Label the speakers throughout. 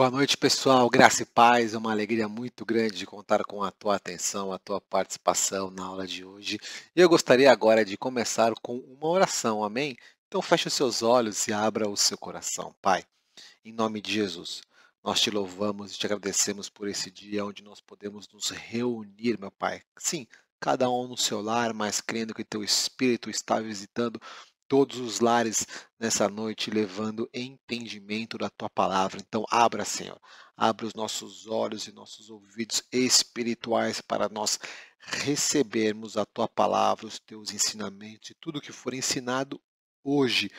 Speaker 1: Boa noite, pessoal. Graça e paz. É uma alegria muito grande de contar com a tua atenção, a tua participação na aula de hoje. Eu gostaria agora de começar com uma oração, amém? Então feche os seus olhos e abra o seu coração. Pai, em nome de Jesus, nós te louvamos e te agradecemos por esse dia onde nós podemos nos reunir, meu Pai. Sim, cada um no seu lar, mas crendo que teu Espírito está visitando todos os lares nessa noite, levando entendimento da tua palavra. Então, abra, Senhor, abra os nossos olhos e nossos ouvidos espirituais para nós recebermos a tua palavra, os teus ensinamentos e tudo que for ensinado hoje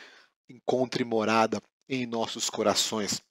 Speaker 1: encontre morada em nossos corações.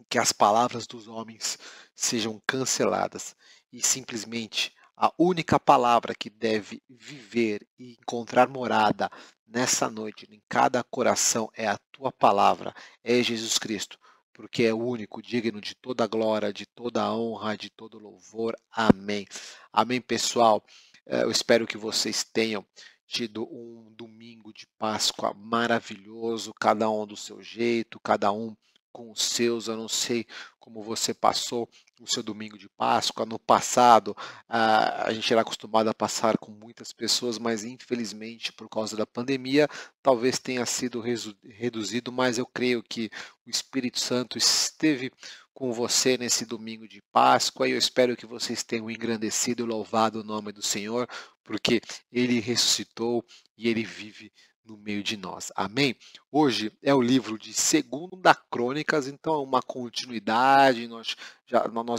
Speaker 1: Que as palavras dos homens sejam canceladas e simplesmente a única palavra que deve viver e encontrar morada nessa noite, em cada coração, é a tua palavra, é Jesus Cristo, porque é o único digno de toda glória, de toda honra, de todo louvor. Amém. Amém, pessoal. Eu espero que vocês tenham tido um domingo de Páscoa maravilhoso, cada um do seu jeito, cada um com os seus. Eu não sei como você passou o seu domingo de Páscoa. No passado, a gente era acostumado a passar com muitas pessoas, mas infelizmente, por causa da pandemia, talvez tenha sido reduzido, mas eu creio que o Espírito Santo esteve com você nesse domingo de Páscoa e eu espero que vocês tenham engrandecido e louvado o nome do Senhor, porque Ele ressuscitou e Ele vive no meio de nós. Amém? Hoje é o livro de 2ª Crônicas, então é uma continuidade. Nós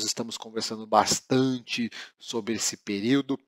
Speaker 1: estamos conversando bastante sobre esse período.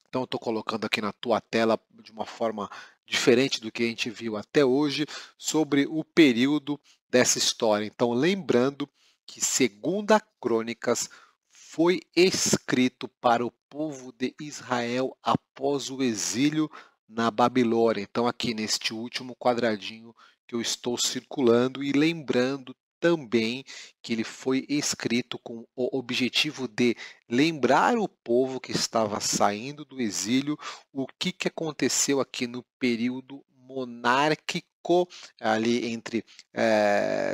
Speaker 1: Então eu estou colocando aqui na tua tela de uma forma diferente do que a gente viu até hoje sobre o período dessa história. Então lembrando que 2ª Crônicas foi escrito para o povo de Israel após o exílio na Babilônia. Então aqui neste último quadradinho que eu estou circulando e lembrando também que ele foi escrito com o objetivo de lembrar o povo que estava saindo do exílio o que aconteceu aqui no período monárquico ali entre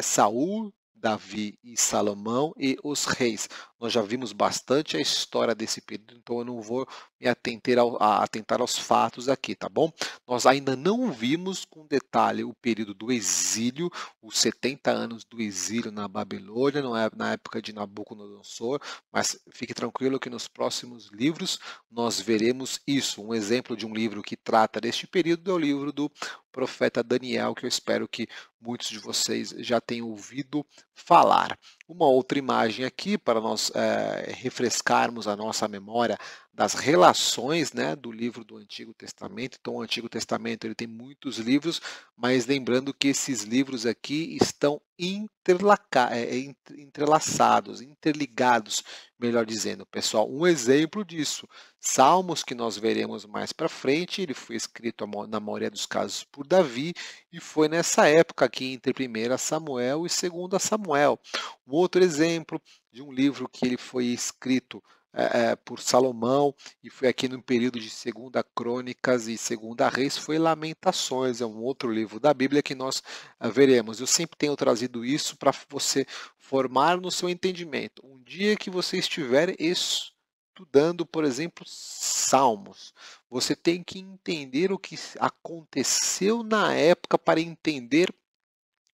Speaker 1: Saul, Davi e Salomão e os reis. Nós já vimos bastante a história desse período, então eu não vou me atentar aos fatos aqui, tá bom? Nós ainda não vimos com detalhe o período do exílio, os 70 anos do exílio na Babilônia, não é na época de Nabucodonosor, mas fique tranquilo que nos próximos livros nós veremos isso. Um exemplo de um livro que trata deste período é o livro do profeta Daniel, que eu espero que muitos de vocês já tenham ouvido falar. Uma outra imagem aqui para nós refrescarmos a nossa memória das relações, né, do livro do Antigo Testamento. Então, o Antigo Testamento ele tem muitos livros, mas lembrando que esses livros aqui estão entrelaçados, interligados, melhor dizendo, pessoal. Um exemplo disso, Salmos, que nós veremos mais para frente, ele foi escrito na maioria dos casos por Davi e foi nessa época aqui entre 1 Samuel e 2 Samuel. Um outro exemplo de um livro que ele foi escrito por Salomão e foi aqui no período de 2ª Crônicas e 2ª Reis, foi Lamentações, é um outro livro da Bíblia que nós veremos. Eu sempre tenho trazido isso para você formar no seu entendimento. Um dia que você estiver estudando, por exemplo, Salmos, você tem que entender o que aconteceu na época para entender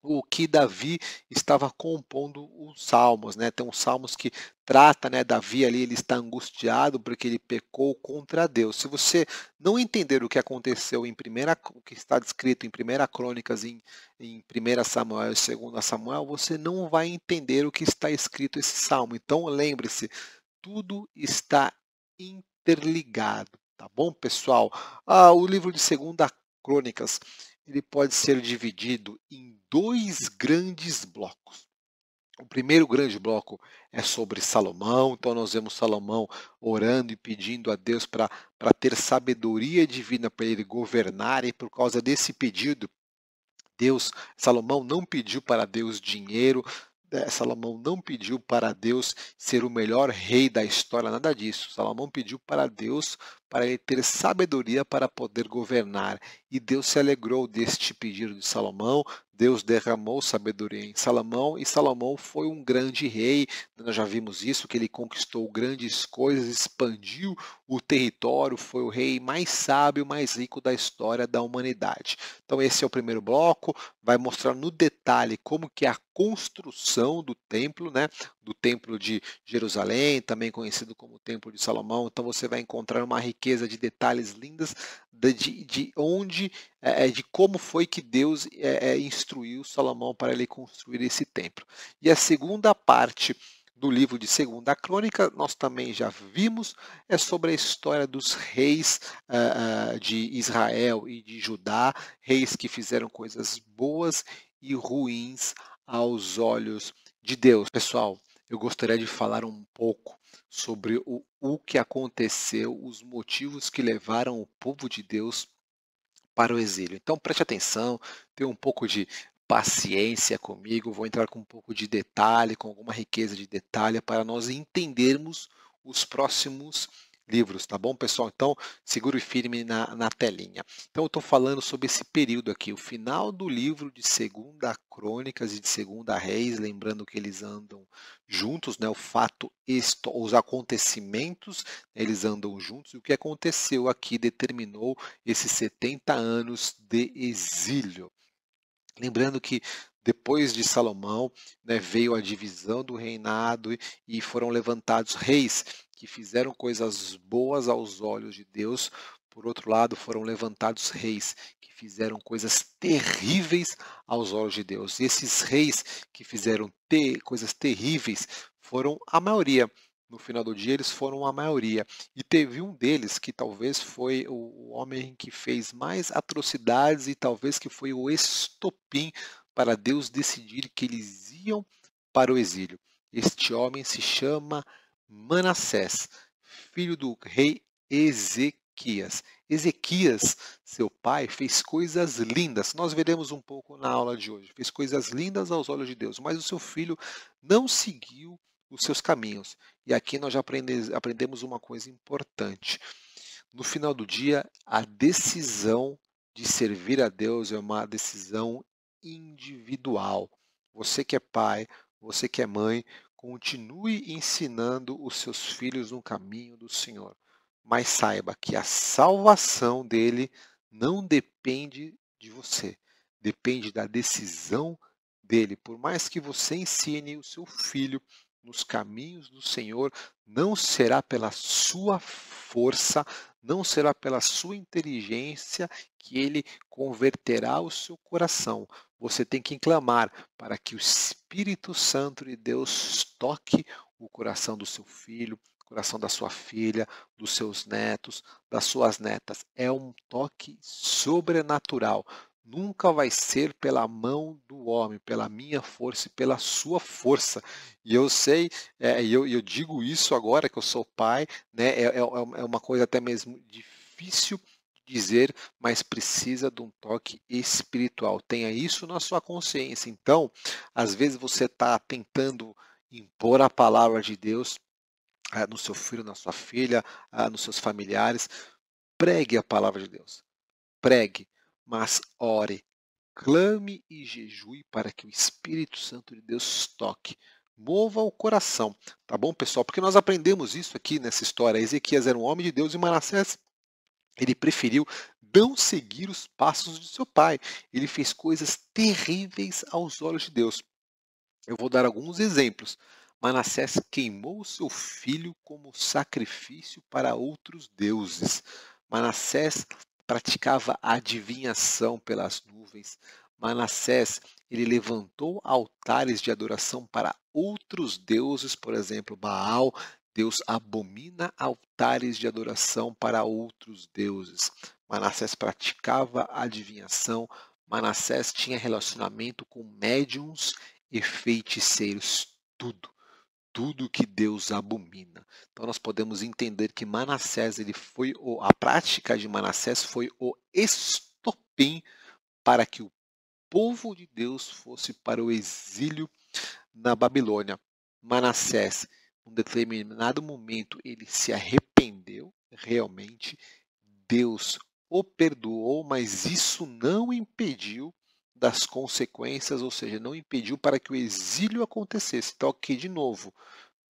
Speaker 1: o que Davi estava compondo os salmos, né? Tem uns salmos que trata, né, Davi ali, ele está angustiado porque ele pecou contra Deus. Se você não entender o que aconteceu o que está descrito em 1 Crônicas, em 1 Samuel e 2 Samuel, você não vai entender o que está escrito esse salmo. Então lembre-se, tudo está interligado, tá bom, pessoal? O livro de 2 Crônicas, ele pode ser dividido em dois grandes blocos. O primeiro grande bloco é sobre Salomão, então nós vemos Salomão orando e pedindo a Deus para ter sabedoria divina para ele governar, e por causa desse pedido, Salomão não pediu para Deus dinheiro, Salomão não pediu para Deus ser o melhor rei da história, nada disso. Salomão pediu para Deus para ele ter sabedoria para poder governar. E Deus se alegrou deste pedido de Salomão. Deus derramou sabedoria em Salomão e Salomão foi um grande rei. Nós já vimos isso, que ele conquistou grandes coisas, expandiu o território, foi o rei mais sábio, mais rico da história da humanidade. Então esse é o primeiro bloco, vai mostrar no detalhe como que é a construção do templo, né? Do templo de Jerusalém, também conhecido como Templo de Salomão. Então você vai encontrar uma riqueza de detalhes lindas de onde, de como foi que Deus instruiu Salomão para ele construir esse templo. E a segunda parte do livro de Segunda Crônica, nós também já vimos, é sobre a história dos reis de Israel e de Judá, reis que fizeram coisas boas e ruins aos olhos de Deus. Pessoal, eu gostaria de falar um pouco sobre o que aconteceu, os motivos que levaram o povo de Deus para o exílio. Então preste atenção, tenha um pouco de paciência comigo, vou entrar com um pouco de detalhe, com alguma riqueza de detalhe para nós entendermos os próximos livros, tá bom, pessoal? Então, segure firme na telinha. Então, eu estou falando sobre esse período aqui, o final do livro de Segunda Crônicas e de Segunda Reis, lembrando que eles andam juntos, né? O fato, os acontecimentos, eles andam juntos, e o que aconteceu aqui determinou esses 70 anos de exílio. Lembrando que depois de Salomão, né, veio a divisão do reinado e foram levantados reis que fizeram coisas boas aos olhos de Deus. Por outro lado, foram levantados reis que fizeram coisas terríveis aos olhos de Deus. E esses reis que fizeram coisas terríveis foram a maioria. No final do dia, eles foram a maioria. E teve um deles que talvez foi o homem que fez mais atrocidades e talvez que foi o estopim para Deus decidir que eles iam para o exílio. Este homem se chama Manassés, filho do rei Ezequias. Ezequias, seu pai, fez coisas lindas. Nós veremos um pouco na aula de hoje. Fez coisas lindas aos olhos de Deus, mas o seu filho não seguiu os seus caminhos. E aqui nós já aprendemos uma coisa importante. No final do dia, a decisão de servir a Deus é uma decisão individual. Você que é pai, você que é mãe, continue ensinando os seus filhos no caminho do Senhor. Mas saiba que a salvação dele não depende de você, depende da decisão dele. Por mais que você ensine o seu filho nos caminhos do Senhor, não será pela sua força, não será pela sua inteligência que ele converterá o seu coração. Você tem que clamar para que o Espírito Santo de Deus toque o coração do seu filho, o coração da sua filha, dos seus netos, das suas netas. É um toque sobrenatural. Nunca vai ser pela mão do homem, pela minha força e pela sua força. E eu sei, eu digo isso agora que eu sou pai, né? É uma coisa até mesmo difícil de dizer, mas precisa de um toque espiritual. Tenha isso na sua consciência. Então, às vezes você está tentando impor a palavra de Deus no seu filho, na sua filha, nos seus familiares. Pregue a palavra de Deus. Pregue, mas ore. Clame e jejue para que o Espírito Santo de Deus toque. Mova o coração, tá bom, pessoal? Porque nós aprendemos isso aqui nessa história. Ezequias era um homem de Deus e Manassés, ele preferiu não seguir os passos de seu pai. Ele fez coisas terríveis aos olhos de Deus. Eu vou dar alguns exemplos. Manassés queimou seu filho como sacrifício para outros deuses. Manassés praticava adivinhação pelas nuvens. Manassés, ele levantou altares de adoração para outros deuses, por exemplo, Baal. Deus abomina altares de adoração para outros deuses. Manassés praticava adivinhação. Manassés tinha relacionamento com médiums e feiticeiros, tudo que Deus abomina. Então nós podemos entender que Manassés, a prática de Manassés foi o estopim para que o povo de Deus fosse para o exílio na Babilônia. Manassés num determinado momento ele se arrependeu, realmente, Deus o perdoou, mas isso não impediu das consequências, ou seja, não impediu para que o exílio acontecesse. Então, aqui de novo,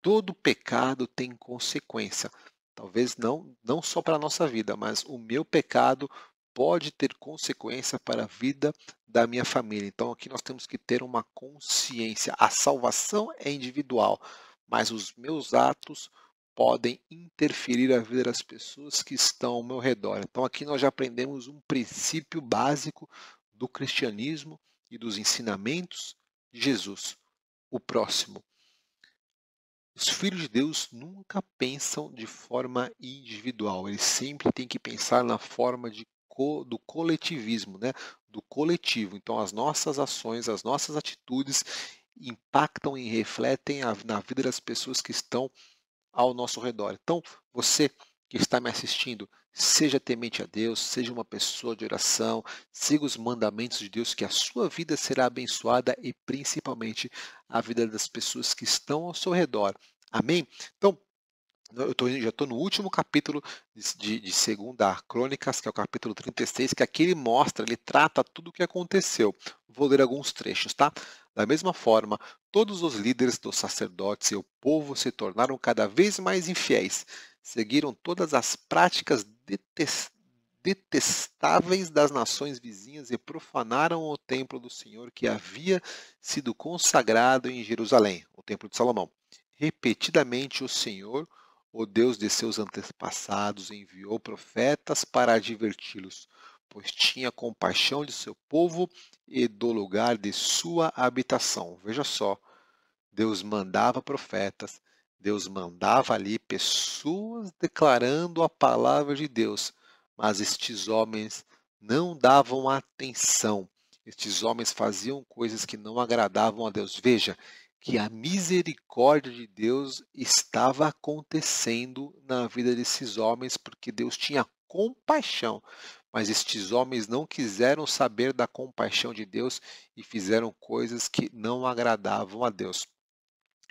Speaker 1: todo pecado tem consequência. Talvez não só para a nossa vida, mas o meu pecado pode ter consequência para a vida da minha família. Então aqui nós temos que ter uma consciência. A salvação é individual, mas os meus atos podem interferir a vida das pessoas que estão ao meu redor. Então aqui nós já aprendemos um princípio básico do cristianismo e dos ensinamentos de Jesus. O próximo. Os filhos de Deus nunca pensam de forma individual, eles sempre têm que pensar na forma do coletivismo, né? Do coletivo. Então, as nossas ações, as nossas atitudes impactam e refletem na vida das pessoas que estão ao nosso redor. Então, você que está me assistindo, seja temente a Deus, seja uma pessoa de oração, siga os mandamentos de Deus, que a sua vida será abençoada e principalmente a vida das pessoas que estão ao seu redor. Amém? Então, já estou no último capítulo de 2 Crônicas, que é o capítulo 36, que aqui ele mostra, ele trata tudo o que aconteceu. Vou ler alguns trechos, tá? Da mesma forma, todos os líderes dos sacerdotes e o povo se tornaram cada vez mais infiéis, seguiram todas as práticas detestáveis das nações vizinhas e profanaram o templo do Senhor que havia sido consagrado em Jerusalém, o templo de Salomão. Repetidamente o Senhor, o Deus de seus antepassados, enviou profetas para adverti-los, pois tinha compaixão de seu povo e do lugar de sua habitação. Veja só, Deus mandava profetas, Deus mandava ali pessoas declarando a palavra de Deus, mas estes homens não davam atenção. Estes homens faziam coisas que não agradavam a Deus. Veja que a misericórdia de Deus estava acontecendo na vida desses homens, porque Deus tinha compaixão. Mas estes homens não quiseram saber da compaixão de Deus e fizeram coisas que não agradavam a Deus.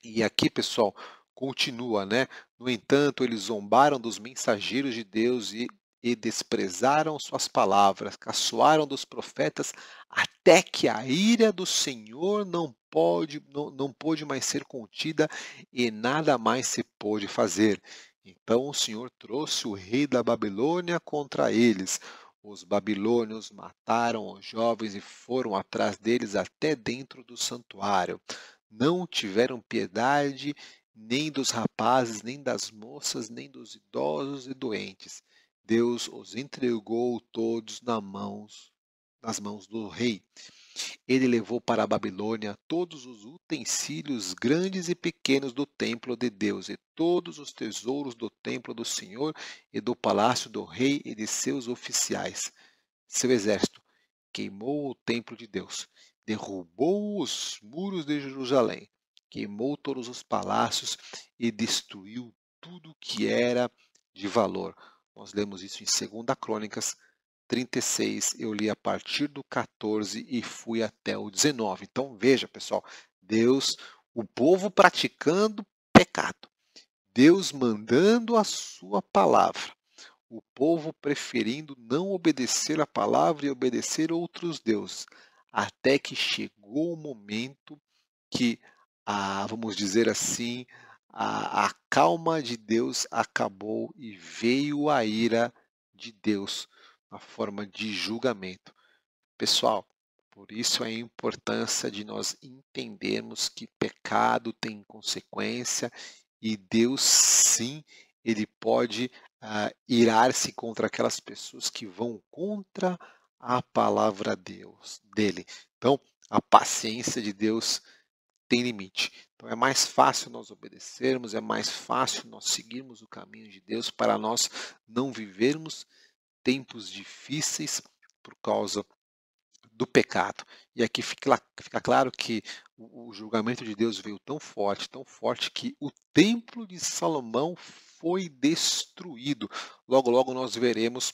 Speaker 1: E aqui, pessoal, continua, né? No entanto, eles zombaram dos mensageiros de Deus e desprezaram suas palavras, caçoaram dos profetas, até que a ira do Senhor não pôde mais ser contida e nada mais se pôde fazer. Então o Senhor trouxe o rei da Babilônia contra eles. Os babilônios mataram os jovens e foram atrás deles até dentro do santuário. Não tiveram piedade nem dos rapazes, nem das moças, nem dos idosos e doentes. Deus os entregou todos nas mãos do rei. Ele levou para a Babilônia todos os utensílios grandes e pequenos do templo de Deus e todos os tesouros do templo do Senhor e do palácio do rei e de seus oficiais. Seu exército queimou o templo de Deus, derrubou os muros de Jerusalém, queimou todos os palácios e destruiu tudo que era de valor. Nós lemos isso em 2 Crônicas 36, eu li a partir do 14 e fui até o 19. Então veja, pessoal, Deus, o povo praticando pecado, Deus mandando a sua palavra, o povo preferindo não obedecer a palavra e obedecer outros deuses, até que chegou o momento que, vamos dizer assim, a calma de Deus acabou e veio a ira de Deus na forma de julgamento. Pessoal, por isso a importância de nós entendermos que pecado tem consequência e Deus sim, ele pode irar-se contra aquelas pessoas que vão contra a palavra dele. Então, a paciência de Deus tem limite. Então é mais fácil nós obedecermos, é mais fácil nós seguirmos o caminho de Deus para nós não vivermos tempos difíceis por causa do pecado. E aqui fica claro que o julgamento de Deus veio tão forte que o templo de Salomão foi destruído. Logo, logo nós veremos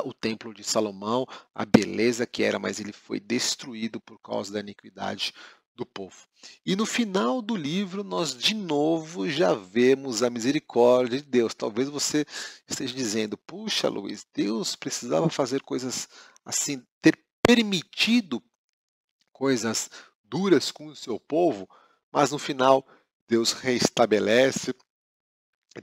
Speaker 1: o templo de Salomão, a beleza que era, mas ele foi destruído por causa da iniquidade do povo. E no final do livro, nós de novo já vemos a misericórdia de Deus. Talvez você esteja dizendo: puxa, Luiz, Deus precisava fazer coisas assim, ter permitido coisas duras com o seu povo, mas no final Deus restabelece.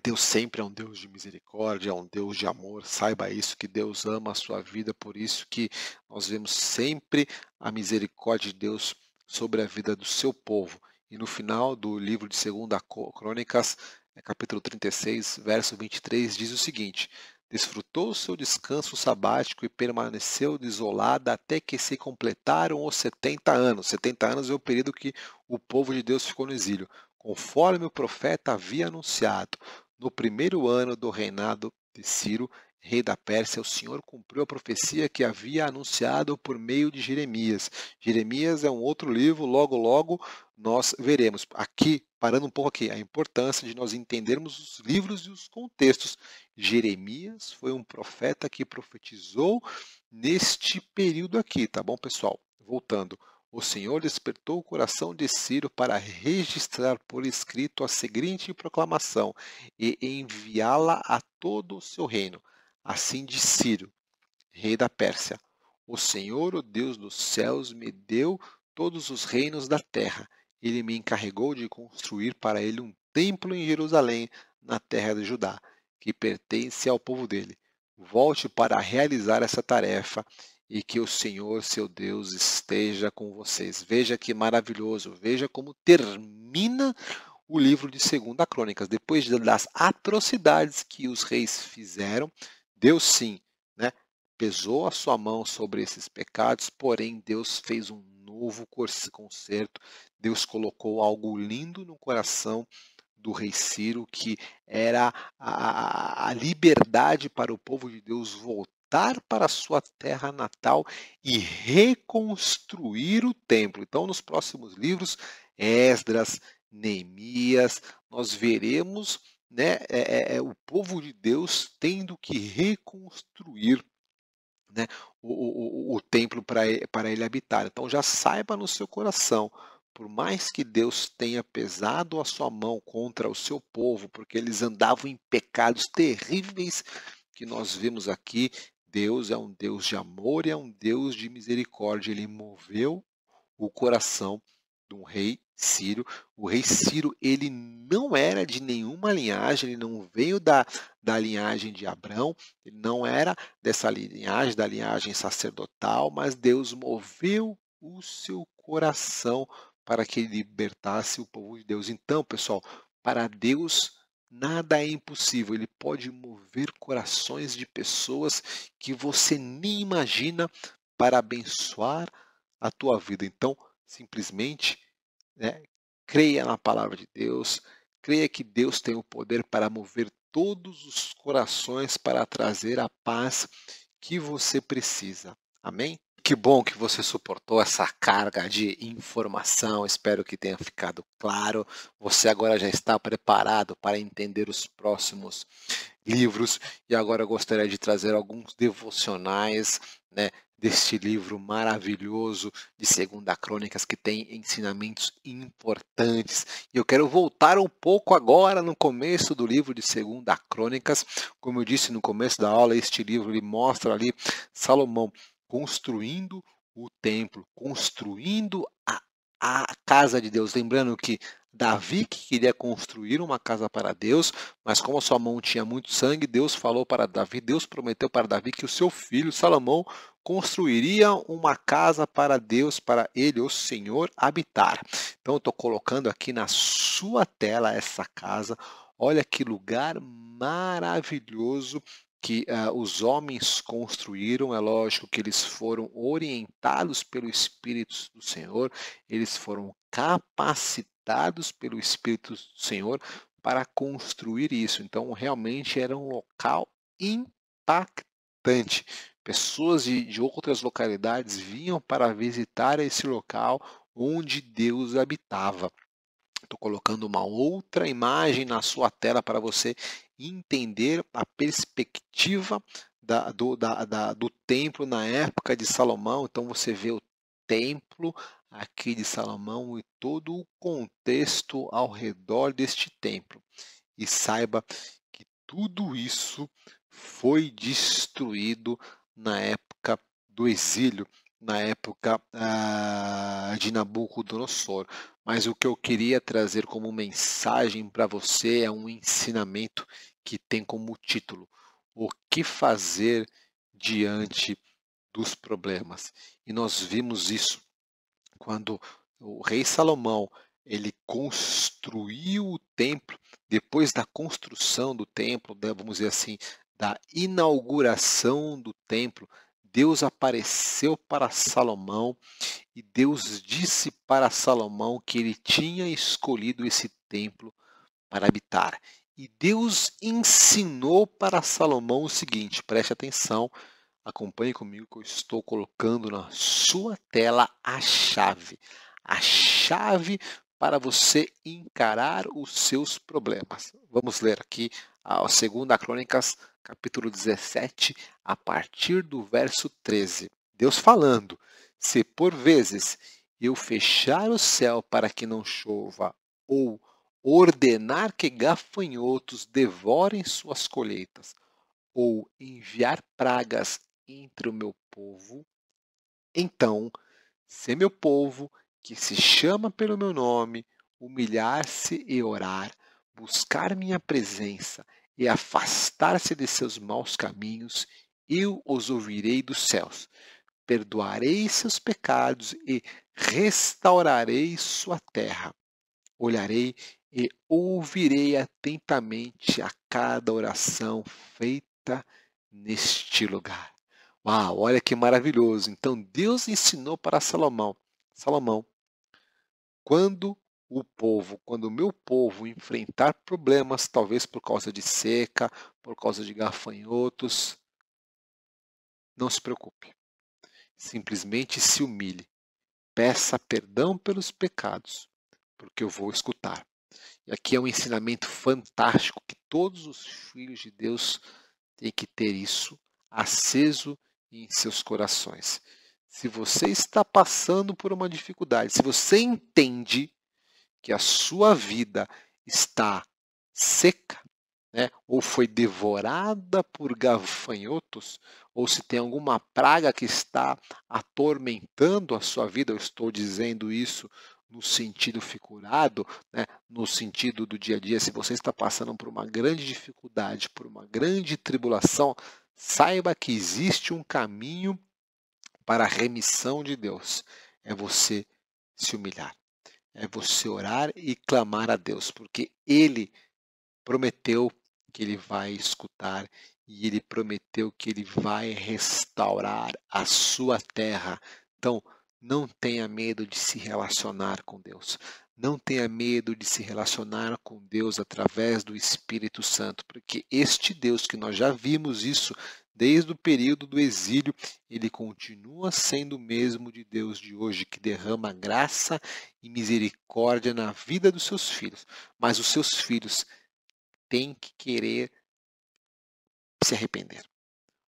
Speaker 1: Deus sempre é um Deus de misericórdia, é um Deus de amor. Saiba isso, que Deus ama a sua vida, por isso que nós vemos sempre a misericórdia de Deus sobre a vida do seu povo. E no final do livro de 2 Crônicas, capítulo 36, verso 23, diz o seguinte: desfrutou o seu descanso sabático e permaneceu desolada até que se completaram os 70 anos. 70 anos é o período que o povo de Deus ficou no exílio, conforme o profeta havia anunciado. No primeiro ano do reinado de Ciro, rei da Pérsia, o Senhor cumpriu a profecia que havia anunciado por meio de Jeremias. Jeremias é um outro livro, logo, logo nós veremos. Aqui, parando um pouco aqui, a importância de nós entendermos os livros e os contextos. Jeremias foi um profeta que profetizou neste período aqui, tá bom, pessoal? Voltando. O Senhor despertou o coração de Ciro para registrar por escrito a seguinte proclamação e enviá-la a todo o seu reino. Assim diz Ciro, rei da Pérsia: o Senhor, o Deus dos céus, me deu todos os reinos da terra. Ele me encarregou de construir para ele um templo em Jerusalém, na terra de Judá, que pertence ao povo dele. Volte para realizar essa tarefa e que o Senhor, seu Deus, esteja com vocês. Veja que maravilhoso, veja como termina o livro de 2 Crônicas. Depois das atrocidades que os reis fizeram, Deus sim, né, pesou a sua mão sobre esses pecados, porém Deus fez um novo concerto. Deus colocou algo lindo no coração do rei Ciro, que era a liberdade para o povo de Deus voltar para a sua terra natal e reconstruir o templo. Então, nos próximos livros, Esdras, Neemias, nós veremos, né, o povo de Deus tendo que reconstruir, né, o templo para ele habitar. Então já saiba no seu coração, por mais que Deus tenha pesado a sua mão contra o seu povo, porque eles andavam em pecados terríveis que nós vemos aqui, Deus é um Deus de amor e é um Deus de misericórdia. Ele moveu o coração de um rei sírio. O rei Ciro, ele não era de nenhuma linhagem, ele não veio da linhagem de Abrão, ele não era dessa linhagem, da linhagem sacerdotal, mas Deus moveu o seu coração para que ele libertasse o povo de Deus. Então, pessoal, para Deus nada é impossível. Ele pode mover corações de pessoas que você nem imagina para abençoar a tua vida. Então, simplesmente, né, creia na palavra de Deus, creia que Deus tem o poder para mover todos os corações para trazer a paz que você precisa. Amém? Que bom que você suportou essa carga de informação. Espero que tenha ficado claro. Você agora já está preparado para entender os próximos livros. E agora eu gostaria de trazer alguns devocionais, né, deste livro maravilhoso de 2 Crônicas, que tem ensinamentos importantes. E eu quero voltar um pouco agora no começo do livro de 2 Crônicas. Como eu disse no começo da aula, este livro ele mostra ali Salomão construindo o templo, construindo a casa de Deus. Lembrando que Davi que queria construir uma casa para Deus, mas como a sua mão tinha muito sangue, Deus falou para Davi, Deus prometeu para Davi que o seu filho Salomão construiria uma casa para Deus, para ele, o Senhor, habitar. Então eu estou colocando aqui na sua tela essa casa. Olha que lugar maravilhoso que os homens construíram. É lógico que eles foram orientados pelo Espírito do Senhor, eles foram capacitados pelo Espírito do Senhor para construir isso. Então, realmente era um local impactante. Pessoas de outras localidades vinham para visitar esse local onde Deus habitava. Estou colocando uma outra imagem na sua tela para você entender a perspectiva do templo na época de Salomão. Então você vê o templo aqui de Salomão e todo o contexto ao redor deste templo. E saiba que tudo isso foi destruído na época do exílio, na época de Nabucodonosor. Mas o que eu queria trazer como mensagem para você é um ensinamento que tem como título: O que fazer diante dos problemas? E nós vimos isso quando o rei Salomão ele construiu o templo. Depois da construção do templo, né, vamos dizer assim, da inauguração do templo, Deus apareceu para Salomão e Deus disse para Salomão que ele tinha escolhido esse templo para habitar. E Deus ensinou para Salomão o seguinte: preste atenção, acompanhe comigo que eu estou colocando na sua tela a chave para você encarar os seus problemas. Vamos ler aqui a 2 Crônicas, capítulo 17, a partir do verso 13. Deus falando: se por vezes eu fechar o céu para que não chova, ou ordenar que gafanhotos devorem suas colheitas, ou enviar pragas entre o meu povo, então, se meu povo, que se chama pelo meu nome, humilhar-se e orar, buscar minha presença e afastar-se de seus maus caminhos, eu os ouvirei dos céus, perdoarei seus pecados e restaurarei sua terra. Olharei e ouvirei atentamente a cada oração feita neste lugar. Uau, olha que maravilhoso. Então Deus ensinou para Salomão: Salomão, quando o meu povo enfrentar problemas, talvez por causa de seca, por causa de gafanhotos, não se preocupe. Simplesmente se humilhe. Peça perdão pelos pecados, porque eu vou escutar. E aqui é um ensinamento fantástico que todos os filhos de Deus têm que ter isso aceso em seus corações. Se você está passando por uma dificuldade, se você entende que a sua vida está seca, né, ou foi devorada por gafanhotos, ou se tem alguma praga que está atormentando a sua vida, eu estou dizendo isso no sentido figurado, né, no sentido do dia a dia, se você está passando por uma grande dificuldade, por uma grande tribulação, saiba que existe um caminho para a remissão de Deus. É você se humilhar, é você orar e clamar a Deus, porque Ele prometeu que Ele vai escutar e Ele prometeu que Ele vai restaurar a sua terra. Então, não tenha medo de se relacionar com Deus. Não tenha medo de se relacionar com Deus através do Espírito Santo, porque este Deus, que nós já vimos isso desde o período do exílio, ele continua sendo o mesmo de Deus de hoje, que derrama graça e misericórdia na vida dos seus filhos. Mas os seus filhos têm que querer se arrepender.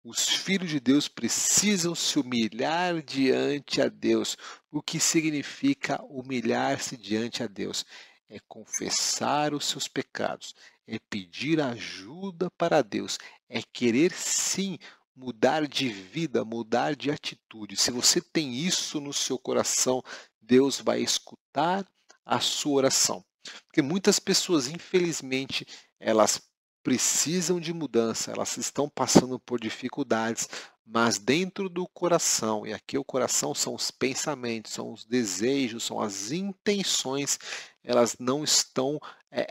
Speaker 1: Os filhos de Deus precisam se humilhar diante a Deus. O que significa humilhar-se diante a Deus? É confessar os seus pecados, é pedir ajuda para Deus, é querer sim mudar de vida, mudar de atitude. Se você tem isso no seu coração, Deus vai escutar a sua oração. Porque muitas pessoas, infelizmente, elas precisam de mudança, elas estão passando por dificuldades, mas dentro do coração, e aqui o coração são os pensamentos, são os desejos, são as intenções, elas não estão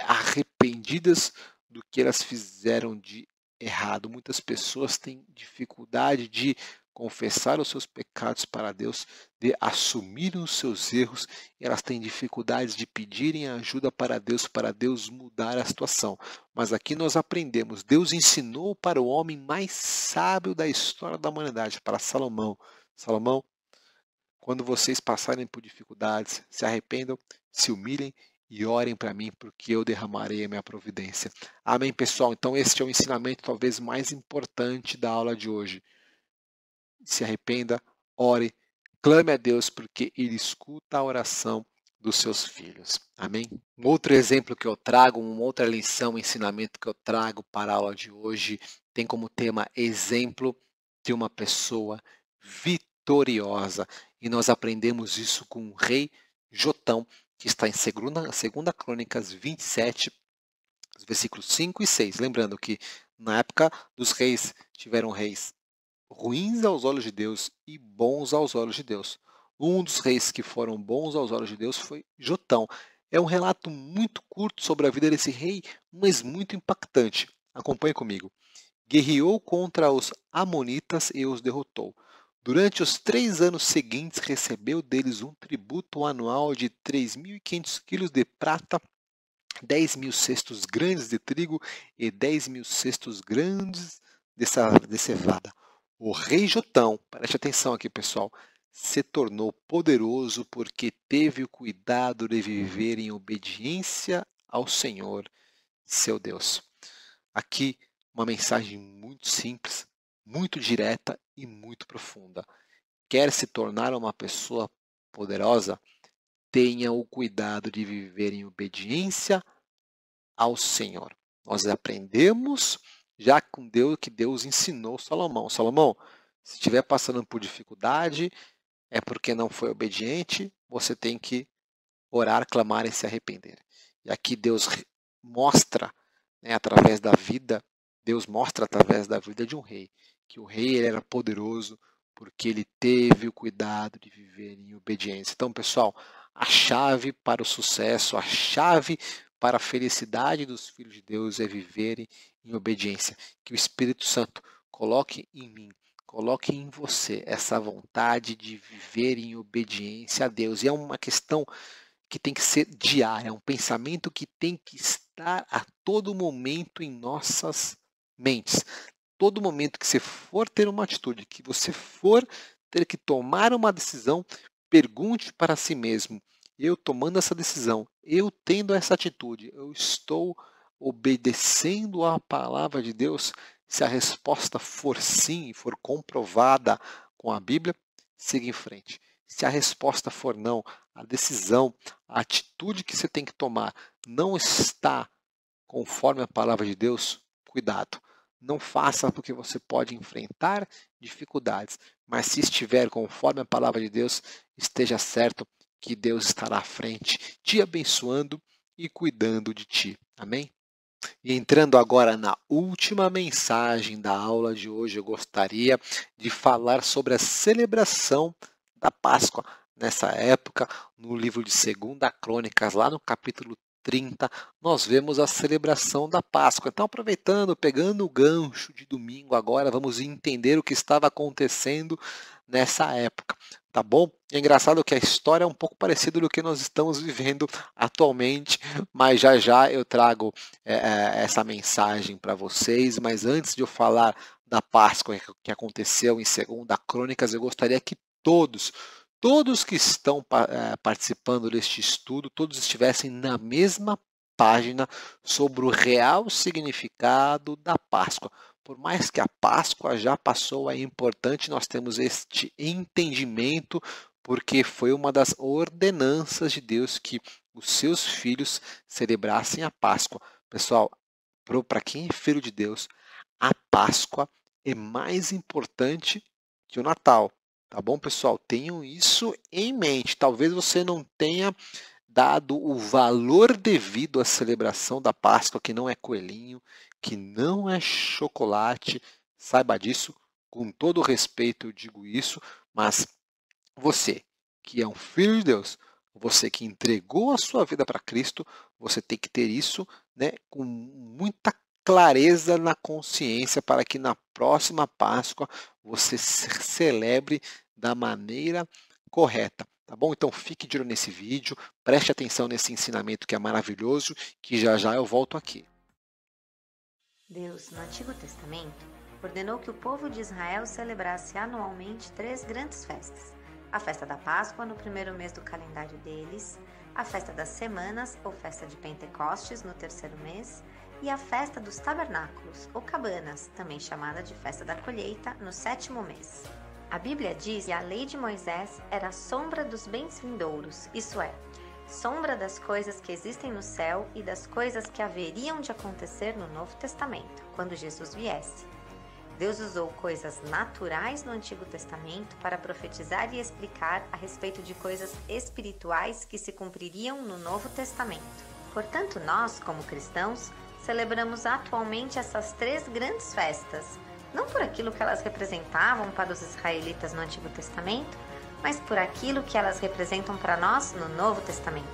Speaker 1: arrependidas do que elas fizeram de errado. Muitas pessoas têm dificuldade de confessar os seus pecados para Deus, de assumirem os seus erros, e elas têm dificuldades de pedirem ajuda para Deus mudar a situação. Mas aqui nós aprendemos, Deus ensinou para o homem mais sábio da história da humanidade, para Salomão. Salomão, quando vocês passarem por dificuldades, se arrependam, se humilhem e orem para mim, porque eu derramarei a minha providência. Amém, pessoal? Então este é o ensinamento talvez mais importante da aula de hoje. Se arrependa, ore, Clame a Deus porque Ele escuta a oração dos seus filhos. Amém? Um outro exemplo que eu trago, uma outra lição, ensinamento que eu trago para a aula de hoje, tem como tema exemplo de uma pessoa vitoriosa. E nós aprendemos isso com o rei Jotão, que está em 2 Crônicas 27, os versículos 5 e 6. Lembrando que na época dos reis, tiveram reis ruins aos olhos de Deus e bons aos olhos de Deus. Um dos reis que foram bons aos olhos de Deus foi Jotão. É um relato muito curto sobre a vida desse rei, mas muito impactante. Acompanhe comigo. Guerreou contra os amonitas e os derrotou. Durante os 3 anos seguintes, recebeu deles um tributo anual de 3.500 quilos de prata, 10.000 cestos grandes de trigo e 10.000 cestos grandes de cevada. O rei Jotão, preste atenção aqui pessoal, se tornou poderoso porque teve o cuidado de viver em obediência ao Senhor, seu Deus. Aqui uma mensagem muito simples, muito direta e muito profunda. Quer se tornar uma pessoa poderosa? Tenha o cuidado de viver em obediência ao Senhor. Nós aprendemos já com Deus que Deus ensinou Salomão. Salomão, se estiver passando por dificuldade, é porque não foi obediente, você tem que orar, clamar e se arrepender. E aqui Deus mostra, através da vida, Deus mostra através da vida de um rei, que o rei ele era poderoso porque ele teve o cuidado de viver em obediência. Então, pessoal, a chave para o sucesso, a chave para a felicidade dos filhos de Deus é viverem em obediência. Que o Espírito Santo coloque em mim, coloque em você essa vontade de viver em obediência a Deus. E é uma questão que tem que ser diária, é um pensamento que tem que estar a todo momento em nossas mentes. Todo momento que você for ter uma atitude, que você for ter que tomar uma decisão, pergunte para si mesmo: eu tomando essa decisão, eu tendo essa atitude, eu estou obedecendo à palavra de Deus? Se a resposta for sim, for comprovada com a Bíblia, siga em frente. Se a resposta for não, a decisão, a atitude que você tem que tomar não está conforme a palavra de Deus, cuidado. Não faça porque você pode enfrentar dificuldades, mas se estiver conforme a palavra de Deus, esteja certo que Deus estará à frente, te abençoando e cuidando de ti. Amém? E entrando agora na última mensagem da aula de hoje, eu gostaria de falar sobre a celebração da Páscoa. Nessa época, no livro de 2 Crônicas, lá no capítulo 30, nós vemos a celebração da Páscoa. Então, aproveitando, pegando o gancho de domingo agora, vamos entender o que estava acontecendo nessa época, tá bom? É engraçado que a história é um pouco parecida do que nós estamos vivendo atualmente, mas já já eu trago essa mensagem para vocês. Mas antes de eu falar da Páscoa que aconteceu em 2 Crônicas, eu gostaria que todos que estão participando deste estudo, todos estivessem na mesma página sobre o real significado da Páscoa. Por mais que a Páscoa já passou, é importante nós termos este entendimento, porque foi uma das ordenanças de Deus que os seus filhos celebrassem a Páscoa. Pessoal, para quem é filho de Deus, a Páscoa é mais importante que o Natal. Tá bom, pessoal? Tenham isso em mente. Talvez você não tenha dado o valor devido à celebração da Páscoa, que não é coelhinho, que não é chocolate. Saiba disso, com todo respeito eu digo isso, mas você que é um filho de Deus, você que entregou a sua vida para Cristo, você tem que ter isso, com muita clareza na consciência para que na próxima Páscoa você celebre da maneira correta. Tá bom? Então fique de olho nesse vídeo, preste atenção nesse ensinamento que é maravilhoso, que já já eu volto aqui.
Speaker 2: Deus, no Antigo Testamento, ordenou que o povo de Israel celebrasse anualmente 3 grandes festas. A festa da Páscoa no primeiro mês do calendário deles, a festa das semanas, ou festa de Pentecostes, no terceiro mês, e a festa dos tabernáculos, ou cabanas, também chamada de festa da colheita, no sétimo mês. A Bíblia diz que a lei de Moisés era a sombra dos bens vindouros, isso é, sombra das coisas que existem no céu e das coisas que haveriam de acontecer no Novo Testamento, quando Jesus viesse. Deus usou coisas naturais no Antigo Testamento para profetizar e explicar a respeito de coisas espirituais que se cumpririam no Novo Testamento. Portanto, nós, como cristãos, celebramos atualmente essas 3 grandes festas, não por aquilo que elas representavam para os israelitas no Antigo Testamento, mas por aquilo que elas representam para nós no Novo Testamento.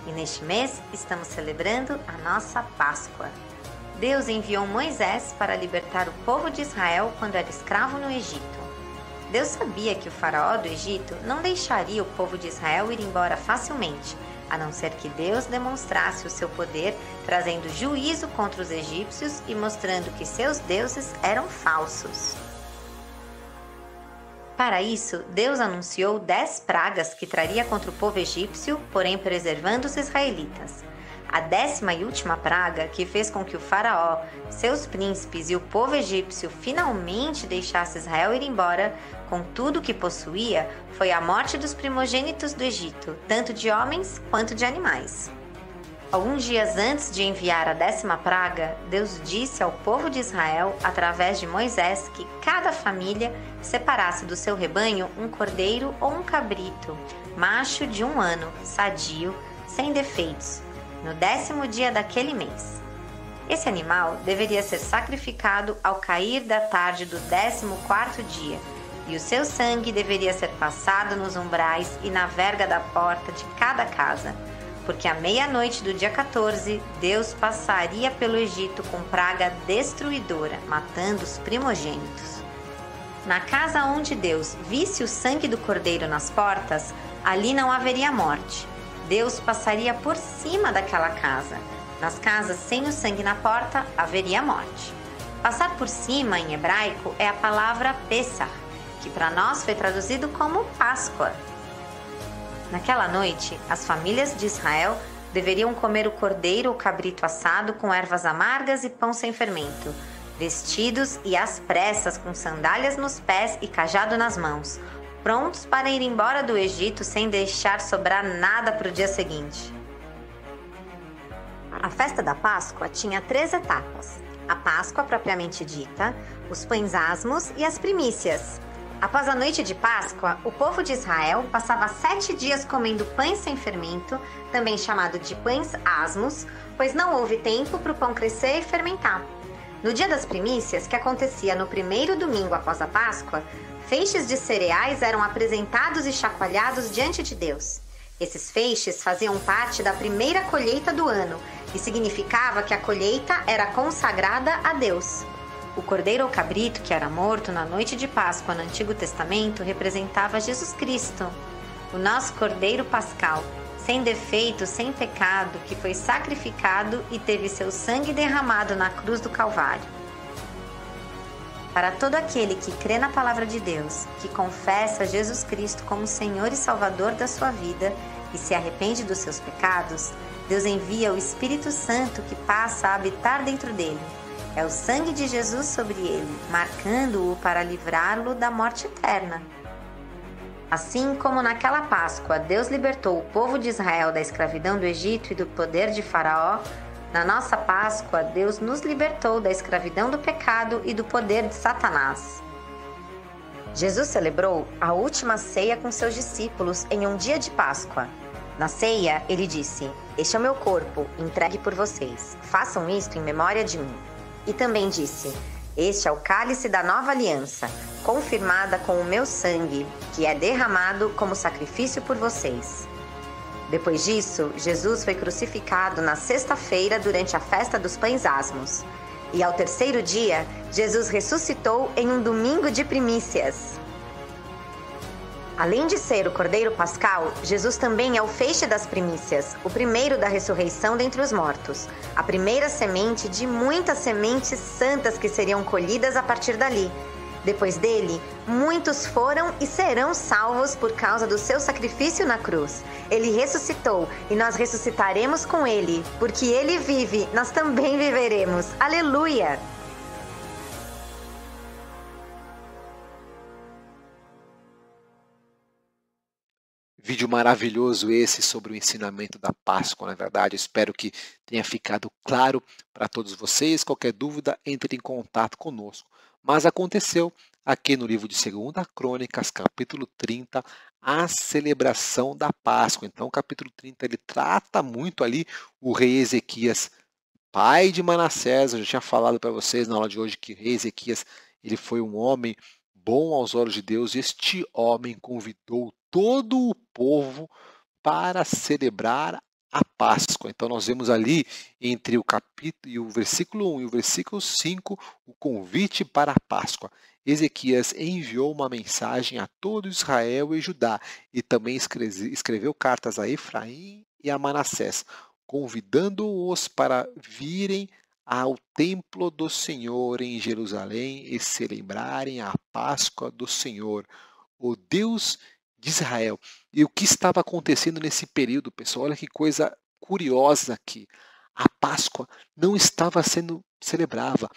Speaker 2: E neste mês estamos celebrando a nossa Páscoa. Deus enviou Moisés para libertar o povo de Israel quando era escravo no Egito. Deus sabia que o faraó do Egito não deixaria o povo de Israel ir embora facilmente, a não ser que Deus demonstrasse o seu poder, trazendo juízo contra os egípcios e mostrando que seus deuses eram falsos. Para isso, Deus anunciou 10 pragas que traria contra o povo egípcio, porém preservando os israelitas. A 10ª e última praga, que fez com que o faraó, seus príncipes e o povo egípcio finalmente deixasse Israel ir embora com tudo o que possuía, foi a morte dos primogênitos do Egito, tanto de homens quanto de animais. Alguns dias antes de enviar a 10ª praga, Deus disse ao povo de Israel, através de Moisés, que cada família separasse do seu rebanho um cordeiro ou um cabrito, macho de 1 ano, sadio, sem defeitos, no 10º dia daquele mês. Esse animal deveria ser sacrificado ao cair da tarde do 14º dia, e o seu sangue deveria ser passado nos umbrais e na verga da porta de cada casa, porque à meia-noite do dia 14, Deus passaria pelo Egito com praga destruidora, matando os primogênitos. Na casa onde Deus visse o sangue do cordeiro nas portas, ali não haveria morte. Deus passaria por cima daquela casa. Nas casas sem o sangue na porta, haveria morte. Passar por cima, em hebraico, é a palavra Pessah, que para nós foi traduzido como Páscoa. Naquela noite, as famílias de Israel deveriam comer o cordeiro ou cabrito assado com ervas amargas e pão sem fermento, vestidos e às pressas com sandálias nos pés e cajado nas mãos, prontos para ir embora do Egito sem deixar sobrar nada para o dia seguinte. A festa da Páscoa tinha 3 etapas: a Páscoa propriamente dita, os pães asmos e as primícias. Após a noite de Páscoa, o povo de Israel passava 7 dias comendo pães sem fermento, também chamado de pães asmos, pois não houve tempo para o pão crescer e fermentar. No dia das primícias, que acontecia no primeiro domingo após a Páscoa, feixes de cereais eram apresentados e chacoalhados diante de Deus. Esses feixes faziam parte da primeira colheita do ano e significava que a colheita era consagrada a Deus. O cordeiro ou cabrito que era morto na noite de Páscoa no Antigo Testamento representava Jesus Cristo, o nosso cordeiro pascal, sem defeito, sem pecado, que foi sacrificado e teve seu sangue derramado na cruz do Calvário. Para todo aquele que crê na palavra de Deus, que confessa Jesus Cristo como Senhor e Salvador da sua vida e se arrepende dos seus pecados, Deus envia o Espírito Santo que passa a habitar dentro dele. É o sangue de Jesus sobre ele, marcando-o para livrá-lo da morte eterna. Assim como naquela Páscoa Deus libertou o povo de Israel da escravidão do Egito e do poder de Faraó, na nossa Páscoa Deus nos libertou da escravidão do pecado e do poder de Satanás. Jesus celebrou a última ceia com seus discípulos em um dia de Páscoa. Na ceia, ele disse: "Este é o meu corpo, entregue por vocês. Façam isto em memória de mim." E também disse: "Este é o cálice da nova aliança, confirmada com o meu sangue, que é derramado como sacrifício por vocês." Depois disso, Jesus foi crucificado na sexta-feira durante a festa dos pães asmos. E ao terceiro dia, Jesus ressuscitou em um domingo de primícias. Além de ser o Cordeiro Pascal, Jesus também é o feixe das primícias, o primeiro da ressurreição dentre os mortos, a primeira semente de muitas sementes santas que seriam colhidas a partir dali. Depois dele, muitos foram e serão salvos por causa do seu sacrifício na cruz. Ele ressuscitou e nós ressuscitaremos com ele, porque ele vive, nós também viveremos. Aleluia!
Speaker 1: Vídeo maravilhoso esse sobre o ensinamento da Páscoa, na verdade. Espero que tenha ficado claro para todos vocês. Qualquer dúvida, entre em contato conosco. Mas aconteceu aqui no livro de 2 Crônicas, capítulo 30, a celebração da Páscoa. Então, o capítulo 30 ele trata muito ali o rei Ezequias, pai de Manassés. Eu já tinha falado para vocês na aula de hoje que o rei Ezequias ele foi um homem bom aos olhos de Deus. E este homem convidou todo o povo para celebrar a Páscoa. Então nós vemos ali entre o capítulo e o versículo 1 e o versículo 5 o convite para a Páscoa. Ezequias enviou uma mensagem a todo Israel e Judá e também escreveu cartas a Efraim e a Manassés, convidando-os para virem ao templo do Senhor em Jerusalém e celebrarem a Páscoa do Senhor, o Deus de Israel. E o que estava acontecendo nesse período, pessoal? Olha que coisa curiosa aqui. A Páscoa não estava sendo celebrada.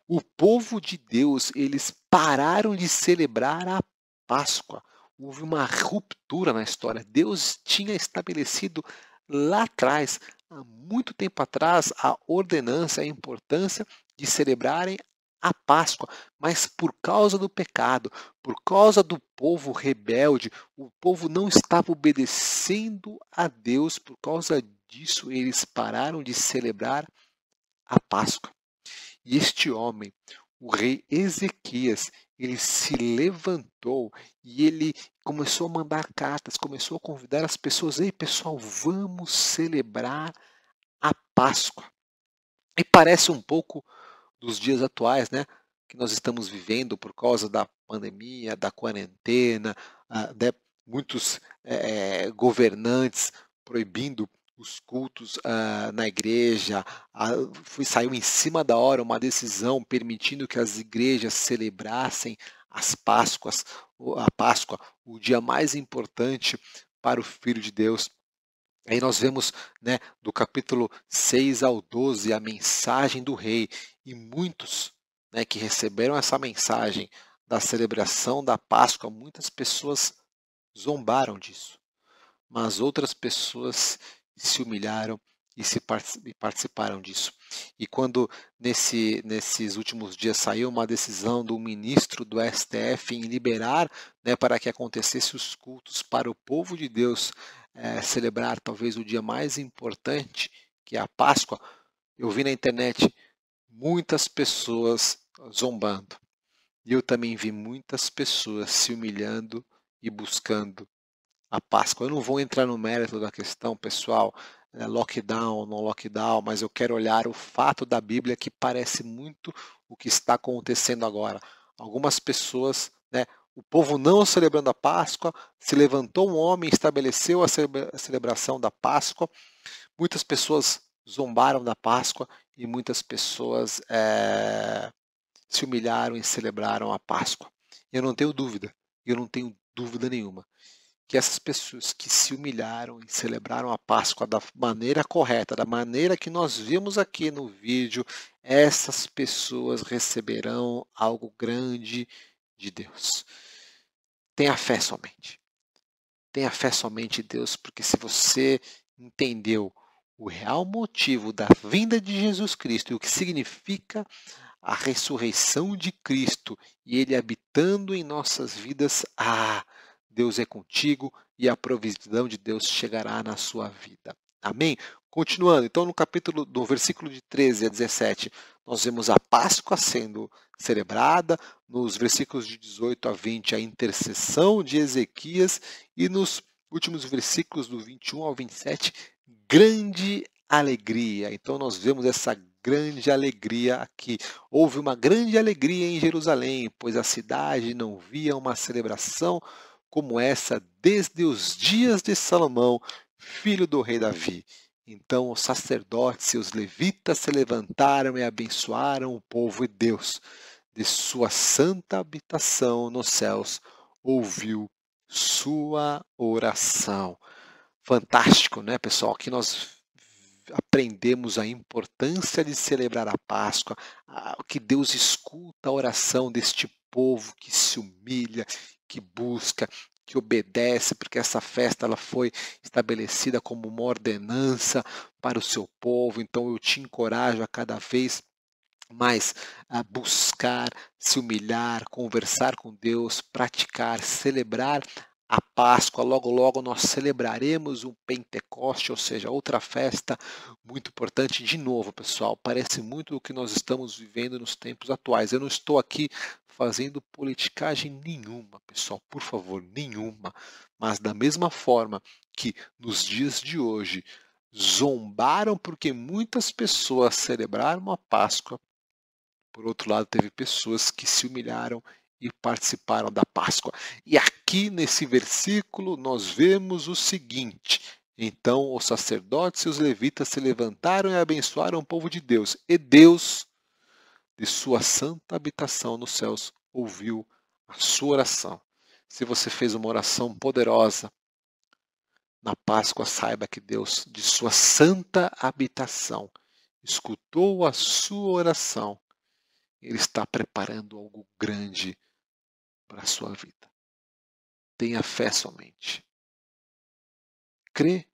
Speaker 1: O povo de Deus, eles pararam de celebrar a Páscoa. Houve uma ruptura na história. Deus tinha estabelecido lá atrás, há muito tempo atrás, a ordenança, a importância de celebrarem a Páscoa, mas por causa do pecado, por causa do povo rebelde, o povo não estava obedecendo a Deus, por causa disso eles pararam de celebrar a Páscoa. E este homem, o rei Ezequias, ele se levantou e ele começou a mandar cartas, começou a convidar as pessoas: ei pessoal, vamos celebrar a Páscoa. E parece um pouco dos dias atuais, né, que nós estamos vivendo por causa da pandemia, da quarentena, muitos governantes proibindo os cultos na igreja. Saiu em cima da hora uma decisão permitindo que as igrejas celebrassem a Páscoa, o dia mais importante para o Filho de Deus. Aí nós vemos, né, do capítulo 6 ao 12 a mensagem do rei, e muitos, né, que receberam essa mensagem da celebração da Páscoa, muitas pessoas zombaram disso, mas outras pessoas se humilharam e participaram disso. E quando nesses últimos dias saiu uma decisão do ministro do STF em liberar, né, para que acontecesse os cultos para o povo de Deus celebrar talvez o dia mais importante, que é a Páscoa, eu vi na internet muitas pessoas zombando. E eu também vi muitas pessoas se humilhando e buscando a Páscoa. Eu não vou entrar no mérito da questão, pessoal, lockdown, não lockdown, mas eu quero olhar o fato da Bíblia que parece muito o que está acontecendo agora. Algumas pessoas, né, o povo não celebrando a Páscoa, se levantou um homem, estabeleceu a celebração da Páscoa. Muitas pessoas zombaram da Páscoa e muitas pessoas se humilharam e celebraram a Páscoa. Eu não tenho dúvida nenhuma, que essas pessoas que se humilharam e celebraram a Páscoa da maneira correta, da maneira que nós vimos aqui no vídeo, essas pessoas receberão algo grande de Deus. Tenha fé somente. Tenha fé somente em Deus, porque se você entendeu o real motivo da vinda de Jesus Cristo e o que significa a ressurreição de Cristo e Ele habitando em nossas vidas, Deus é contigo e a provisão de Deus chegará na sua vida. Amém? Continuando, então no versículo de 13 a 17, nós vemos a Páscoa sendo celebrada, nos versículos de 18 a 20, a intercessão de Ezequias, e nos últimos versículos do 21 ao 27, grande alegria. Então nós vemos essa grande alegria aqui. Houve uma grande alegria em Jerusalém, pois a cidade não via uma celebração como essa desde os dias de Salomão, filho do rei Davi. Então os sacerdotes e os levitas se levantaram e abençoaram o povo, e Deus, de sua santa habitação nos céus, ouviu sua oração. Fantástico, né, pessoal? Aqui nós aprendemos a importância de celebrar a Páscoa, que Deus escuta a oração deste povo que se humilha, que busca, que obedece, porque essa festa ela foi estabelecida como uma ordenança para o seu povo. Então eu te encorajo a cada vez mais a buscar, se humilhar, conversar com Deus, praticar, celebrar a Páscoa. Logo, logo nós celebraremos o Pentecoste, ou seja, outra festa muito importante. De novo, pessoal, parece muito o que nós estamos vivendo nos tempos atuais. Eu não estou aqui fazendo politicagem nenhuma, pessoal, por favor, nenhuma. Mas da mesma forma que nos dias de hoje zombaram porque muitas pessoas celebraram a Páscoa, por outro lado, teve pessoas que se humilharam e participaram da Páscoa. E aqui nesse versículo nós vemos o seguinte: então os sacerdotes e os levitas se levantaram e abençoaram o povo de Deus. E Deus, de sua santa habitação nos céus, ouviu a sua oração. Se você fez uma oração poderosa na Páscoa, saiba que Deus, de sua santa habitação, escutou a sua oração. Ele está preparando algo grande para a sua vida. Tenha fé somente. Crê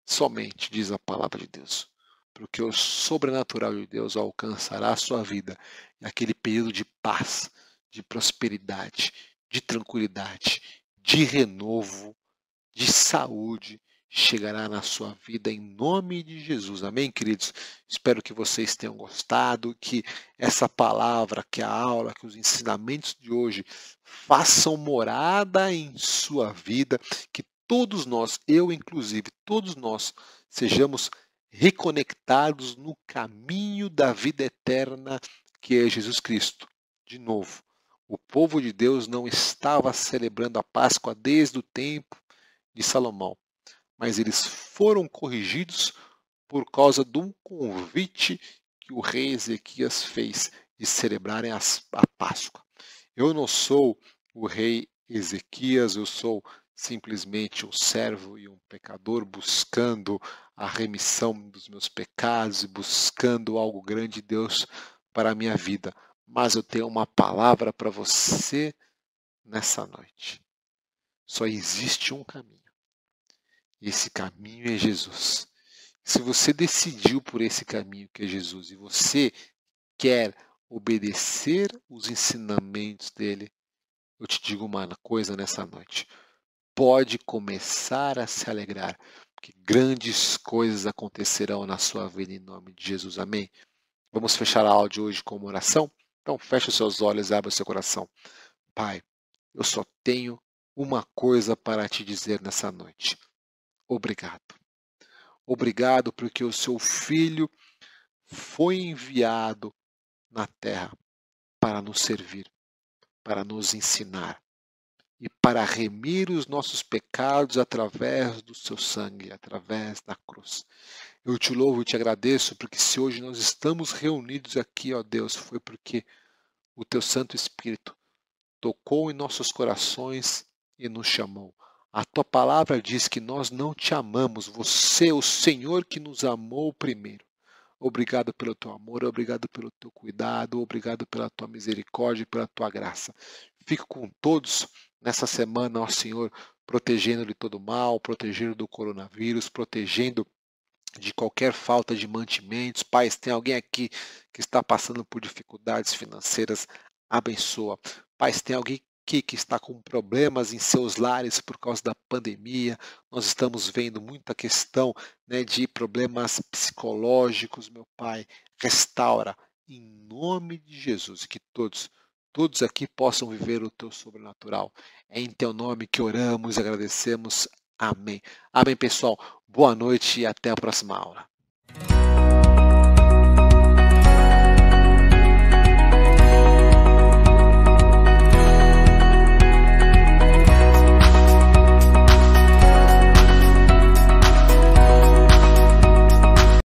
Speaker 1: somente, diz a palavra de Deus. Porque o sobrenatural de Deus alcançará a sua vida naquele período de paz, de prosperidade, de tranquilidade, de renovo, de saúde, chegará na sua vida em nome de Jesus. Amém, queridos? Espero que vocês tenham gostado, que essa palavra, que a aula, que os ensinamentos de hoje façam morada em sua vida, que todos nós, eu inclusive, todos nós, sejamos reconectados no caminho da vida eterna, que é Jesus Cristo. De novo, o povo de Deus não estava celebrando a Páscoa desde o tempo de Salomão, mas eles foram corrigidos por causa de um convite que o rei Ezequias fez de celebrarem a Páscoa. Eu não sou o rei Ezequias, eu sou simplesmente um servo e um pecador buscando a remissão dos meus pecados e buscando algo grande de Deus para a minha vida. Mas eu tenho uma palavra para você nessa noite. Só existe um caminho. E esse caminho é Jesus. Se você decidiu por esse caminho que é Jesus e você quer obedecer os ensinamentos dele, eu te digo uma coisa nessa noite. Pode começar a se alegrar, porque grandes coisas acontecerão na sua vida em nome de Jesus. Amém? Vamos fechar a aula de hoje com uma oração? Então feche os seus olhos e abra o seu coração. Pai, eu só tenho uma coisa para te dizer nessa noite. Obrigado. Obrigado porque o seu Filho foi enviado na terra para nos servir, para nos ensinar e para remir os nossos pecados através do seu sangue, através da cruz. Eu te louvo e te agradeço porque se hoje nós estamos reunidos aqui, ó Deus, foi porque o teu Santo Espírito tocou em nossos corações e nos chamou. A tua palavra diz que nós não te amamos, você é o Senhor que nos amou primeiro. Obrigado pelo teu amor, obrigado pelo teu cuidado, obrigado pela tua misericórdia e pela tua graça. Fico com todos nessa semana, ó Senhor, protegendo de todo mal, protegendo do coronavírus, protegendo de qualquer falta de mantimentos. Pai, se tem alguém aqui que está passando por dificuldades financeiras, abençoa. Pai, se tem alguém aqui que está com problemas em seus lares por causa da pandemia, nós estamos vendo muita questão, né, de problemas psicológicos, meu Pai, restaura em nome de Jesus, que todos aqui possam viver o teu sobrenatural. É em teu nome que oramos e agradecemos. Amém. Amém, pessoal. Boa noite e até a próxima aula.